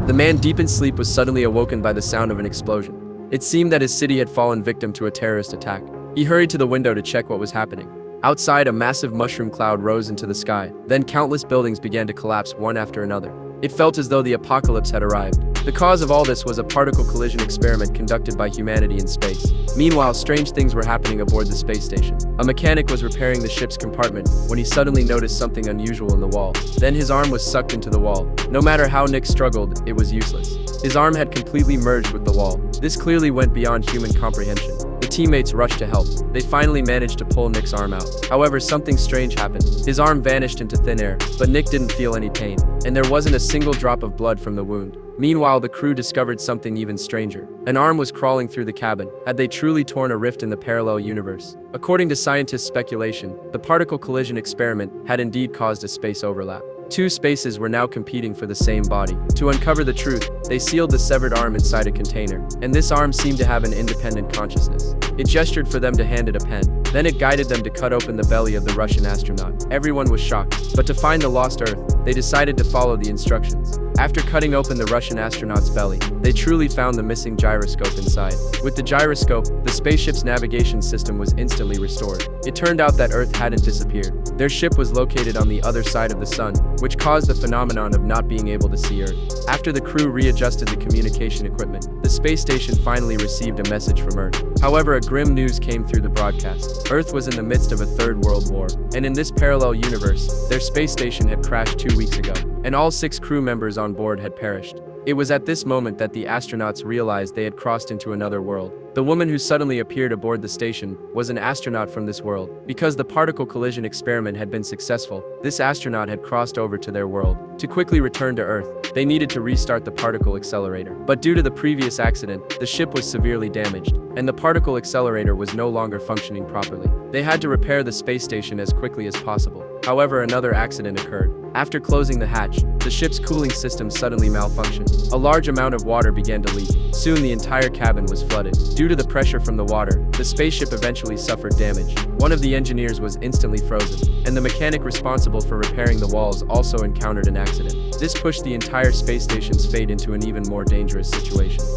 The man deep in sleep was suddenly awoken by the sound of an explosion. It seemed that his city had fallen victim to a terrorist attack. He hurried to the window to check what was happening. Outside, a massive mushroom cloud rose into the sky. Then countless buildings began to collapse one after another. It felt as though the apocalypse had arrived. The cause of all this was a particle collision experiment conducted by humanity in space. Meanwhile, strange things were happening aboard the space station. A mechanic was repairing the ship's compartment when he suddenly noticed something unusual in the wall. Then his arm was sucked into the wall. No matter how Nick struggled, it was useless. His arm had completely merged with the wall. This clearly went beyond human comprehension. The teammates rushed to help. They finally managed to pull Nick's arm out. However, something strange happened. His arm vanished into thin air, but Nick didn't feel any pain, and there wasn't a single drop of blood from the wound. Meanwhile, the crew discovered something even stranger. An arm was crawling through the cabin. Had they truly torn a rift in the parallel universe? According to scientists' speculation, the particle collision experiment had indeed caused a space overlap. Two spaces were now competing for the same body. To uncover the truth, they sealed the severed arm inside a container, and this arm seemed to have an independent consciousness. It gestured for them to hand it a pen. Then it guided them to cut open the belly of the Russian astronaut. Everyone was shocked, but to find the lost Earth, they decided to follow the instructions. After cutting open the Russian astronaut's belly, they truly found the missing gyroscope inside. With the gyroscope, the spaceship's navigation system was instantly restored. It turned out that Earth hadn't disappeared. Their ship was located on the other side of the sun, which caused the phenomenon of not being able to see Earth. After the crew readjusted the communication equipment, the space station finally received a message from Earth. However, a grim news came through the broadcast. Earth was in the midst of a third world war, and in this parallel universe, their space station had crashed 2 weeks ago, and all 6 crew members on board had perished. It was at this moment that the astronauts realized they had crossed into another world. The woman who suddenly appeared aboard the station was an astronaut from this world. Because the particle collision experiment had been successful, this astronaut had crossed over to their world. To quickly return to Earth, they needed to restart the particle accelerator. But due to the previous accident, the ship was severely damaged, and the particle accelerator was no longer functioning properly. They had to repair the space station as quickly as possible. However, another accident occurred. After closing the hatch, the ship's cooling system suddenly malfunctioned. A large amount of water began to leak. Soon the entire cabin was flooded. Due to the pressure from the water, the spaceship eventually suffered damage. One of the engineers was instantly frozen, and the mechanic responsible for repairing the walls also encountered an accident. This pushed the entire space station's fate into an even more dangerous situation.